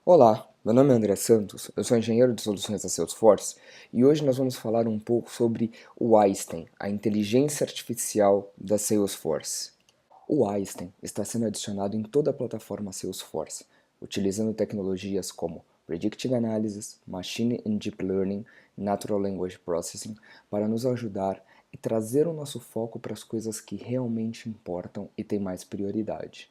Olá, meu nome é André Santos, eu sou engenheiro de soluções da Salesforce e hoje nós vamos falar um pouco sobre o Einstein, a inteligência artificial da Salesforce. O Einstein está sendo adicionado em toda a plataforma Salesforce, utilizando tecnologias como Predictive Analysis, Machine and Deep Learning, Natural Language Processing para nos ajudar e trazer o nosso foco para as coisas que realmente importam e têm mais prioridade,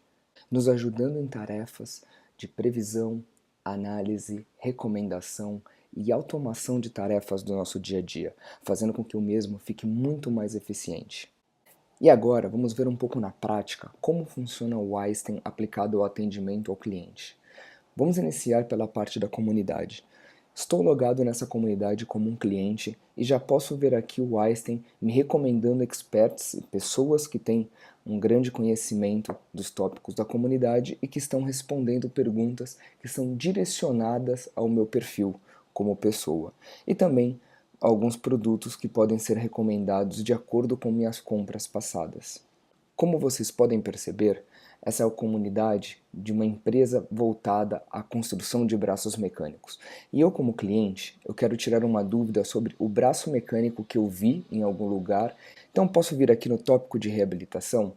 nos ajudando em tarefas de previsão, análise, recomendação e automação de tarefas do nosso dia a dia, fazendo com que o mesmo fique muito mais eficiente. E agora vamos ver um pouco na prática como funciona o Einstein aplicado ao atendimento ao cliente. Vamos iniciar pela parte da comunidade. Estou logado nessa comunidade como um cliente e já posso ver aqui o Einstein me recomendando experts e pessoas que têm um grande conhecimento dos tópicos da comunidade e que estão respondendo perguntas que são direcionadas ao meu perfil como pessoa. E também alguns produtos que podem ser recomendados de acordo com minhas compras passadas. Como vocês podem perceber, essa é a comunidade de uma empresa voltada à construção de braços mecânicos. E eu, como cliente, eu quero tirar uma dúvida sobre o braço mecânico que eu vi em algum lugar. Então posso vir aqui no tópico de reabilitação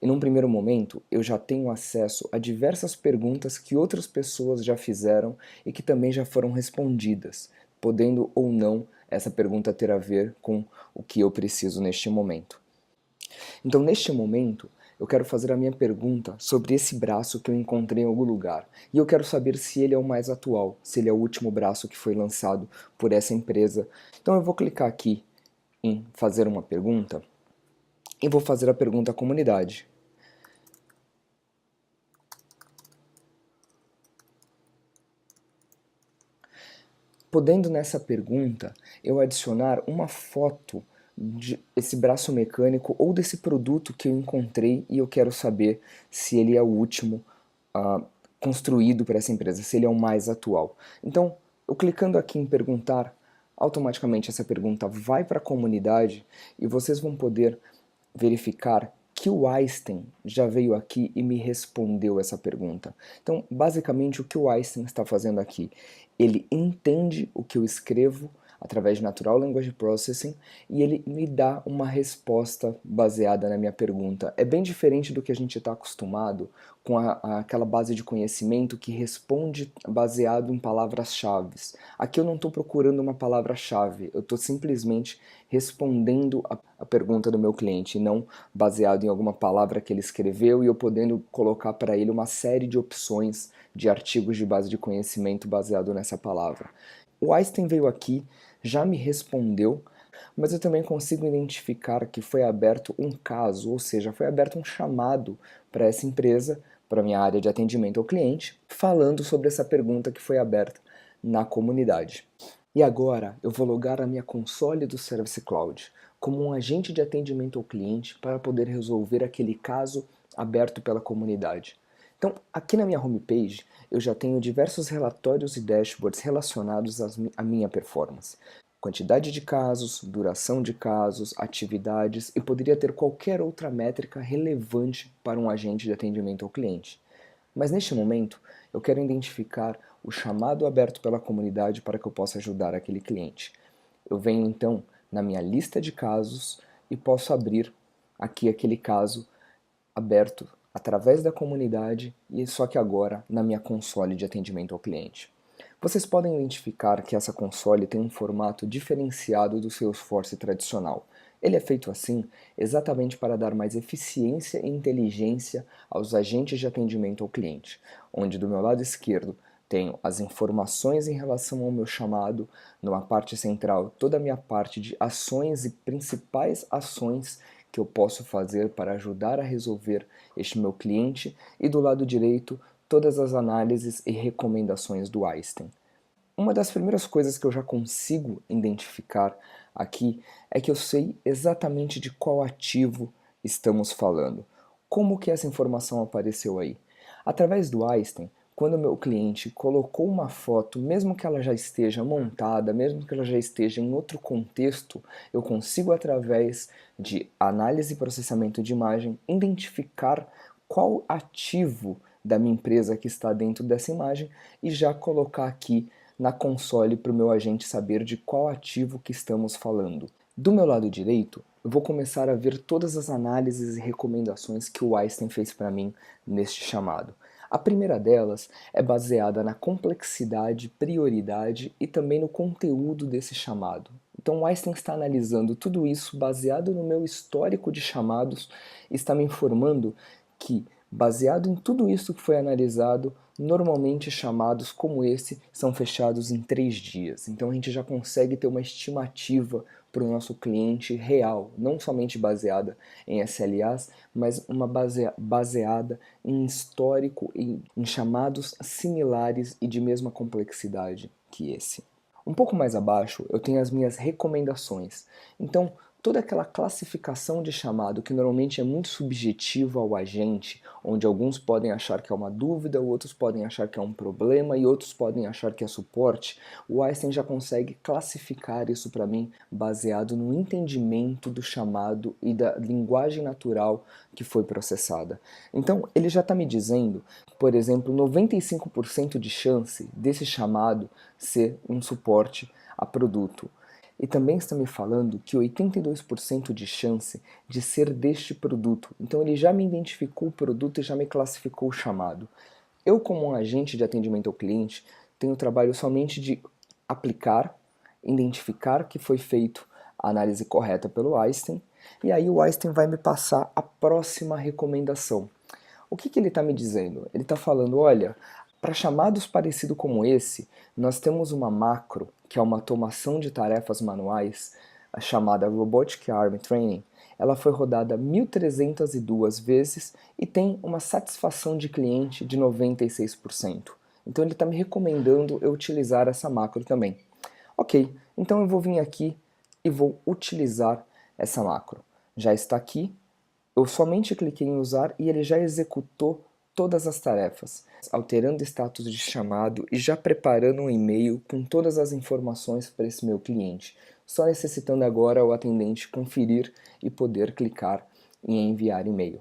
e num primeiro momento eu já tenho acesso a diversas perguntas que outras pessoas já fizeram e que também já foram respondidas, podendo ou não essa pergunta ter a ver com o que eu preciso neste momento. Então, neste momento, eu quero fazer a minha pergunta sobre esse braço que eu encontrei em algum lugar. E eu quero saber se ele é o mais atual, se ele é o último braço que foi lançado por essa empresa. Então, eu vou clicar aqui em fazer uma pergunta e vou fazer a pergunta à comunidade. Podendo nessa pergunta eu adicionar uma foto desse braço mecânico ou desse produto que eu encontrei e eu quero saber se ele é o último uh, construído para essa empresa, se ele é o mais atual. Então, eu clicando aqui em perguntar, automaticamente essa pergunta vai para a comunidade e vocês vão poder verificar que o Einstein já veio aqui e me respondeu essa pergunta. Então, basicamente, o que o Einstein está fazendo aqui? Ele entende o que eu escrevo através de Natural Language Processing e ele me dá uma resposta baseada na minha pergunta. É bem diferente do que a gente está acostumado com aquela base de conhecimento que responde baseado em palavras-chave. Aqui eu não estou procurando uma palavra-chave, eu estou simplesmente respondendo a pergunta do meu cliente, não baseado em alguma palavra que ele escreveu e eu podendo colocar para ele uma série de opções de artigos de base de conhecimento baseado nessa palavra. O Einstein veio aqui, já me respondeu, mas eu também consigo identificar que foi aberto um caso, ou seja, foi aberto um chamado para essa empresa, para a minha área de atendimento ao cliente, falando sobre essa pergunta que foi aberta na comunidade. E agora eu vou logar a minha console do Service Cloud como um agente de atendimento ao cliente para poder resolver aquele caso aberto pela comunidade. Então, aqui na minha homepage, eu já tenho diversos relatórios e dashboards relacionados à minha performance. Quantidade de casos, duração de casos, atividades e poderia ter qualquer outra métrica relevante para um agente de atendimento ao cliente. Mas neste momento, eu quero identificar o chamado aberto pela comunidade para que eu possa ajudar aquele cliente. Eu venho então na minha lista de casos e posso abrir aqui aquele caso aberto através da comunidade e só que agora na minha console de atendimento ao cliente. Vocês podem identificar que essa console tem um formato diferenciado do Salesforce tradicional. Ele é feito assim exatamente para dar mais eficiência e inteligência aos agentes de atendimento ao cliente, onde do meu lado esquerdo tenho as informações em relação ao meu chamado, numa parte central toda a minha parte de ações e principais ações que eu posso fazer para ajudar a resolver este meu cliente e do lado direito todas as análises e recomendações do Einstein. Uma das primeiras coisas que eu já consigo identificar aqui é que eu sei exatamente de qual ativo estamos falando. Como que essa informação apareceu aí? Através do Einstein, quando o meu cliente colocou uma foto, mesmo que ela já esteja montada, mesmo que ela já esteja em outro contexto, eu consigo, através de análise e processamento de imagem, identificar qual ativo da minha empresa que está dentro dessa imagem e já colocar aqui na console para o meu agente saber de qual ativo que estamos falando. Do meu lado direito, eu vou começar a ver todas as análises e recomendações que o Einstein fez para mim neste chamado. A primeira delas é baseada na complexidade, prioridade e também no conteúdo desse chamado. Então o Einstein está analisando tudo isso baseado no meu histórico de chamados e está me informando que, baseado em tudo isso que foi analisado, normalmente chamados como esse são fechados em 3 dias. Então a gente já consegue ter uma estimativa para o nosso cliente real, não somente baseada em SLAs, mas uma baseada em histórico, em chamados similares e de mesma complexidade que esse. Um pouco mais abaixo eu tenho as minhas recomendações. Então, toda aquela classificação de chamado que normalmente é muito subjetiva ao agente, onde alguns podem achar que é uma dúvida, outros podem achar que é um problema e outros podem achar que é suporte, o Einstein já consegue classificar isso para mim baseado no entendimento do chamado e da linguagem natural que foi processada. Então, ele já está me dizendo, por exemplo, 95% de chance desse chamado ser um suporte a produto. E também está me falando que 82% de chance de ser deste produto. Então ele já me identificou o produto e já me classificou o chamado. Eu, como um agente de atendimento ao cliente, tenho o trabalho somente de aplicar, identificar que foi feito a análise correta pelo Einstein, e aí o Einstein vai me passar a próxima recomendação. O que ele está me dizendo? Ele está falando, olha, para chamados parecidos como esse, nós temos uma macro, que é uma automação de tarefas manuais, chamada Robotic Arm Training. Ela foi rodada 1.302 vezes e tem uma satisfação de cliente de 96%. Então ele está me recomendando eu utilizar essa macro também. Ok, então eu vou vir aqui e vou utilizar essa macro. Já está aqui, eu somente cliquei em usar e ele já executou todas as tarefas, alterando o status de chamado e já preparando um e-mail com todas as informações para esse meu cliente, só necessitando agora o atendente conferir e poder clicar em enviar e-mail.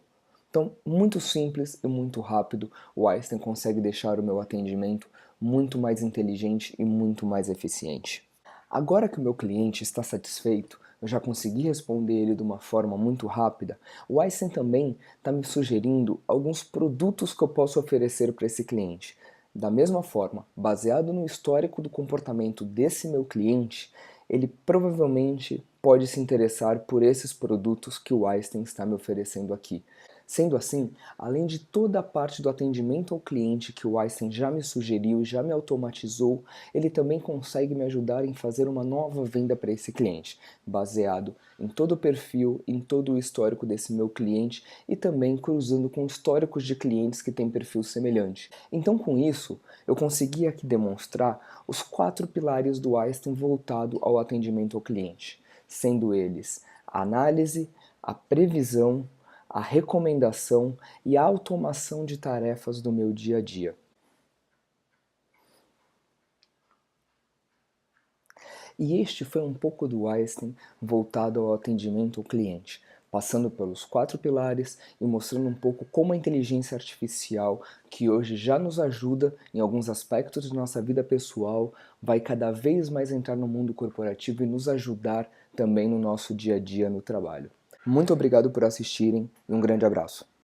Então, muito simples e muito rápido, o Einstein consegue deixar o meu atendimento muito mais inteligente e muito mais eficiente. Agora que o meu cliente está satisfeito, eu já consegui responder ele de uma forma muito rápida, o Einstein também está me sugerindo alguns produtos que eu posso oferecer para esse cliente. Da mesma forma, baseado no histórico do comportamento desse meu cliente, ele provavelmente pode se interessar por esses produtos que o Einstein está me oferecendo aqui. Sendo assim, além de toda a parte do atendimento ao cliente que o Einstein já me sugeriu, já me automatizou, ele também consegue me ajudar em fazer uma nova venda para esse cliente, baseado em todo o perfil, em todo o histórico desse meu cliente e também cruzando com históricos de clientes que têm perfil semelhante. Então, com isso, eu consegui aqui demonstrar os 4 pilares do Einstein voltado ao atendimento ao cliente, sendo eles a análise, a previsão, a recomendação e a automação de tarefas do meu dia a dia. E este foi um pouco do Einstein voltado ao atendimento ao cliente, passando pelos 4 pilares e mostrando um pouco como a inteligência artificial, que hoje já nos ajuda em alguns aspectos de nossa vida pessoal, vai cada vez mais entrar no mundo corporativo e nos ajudar também no nosso dia a dia no trabalho. Muito obrigado por assistirem e um grande abraço.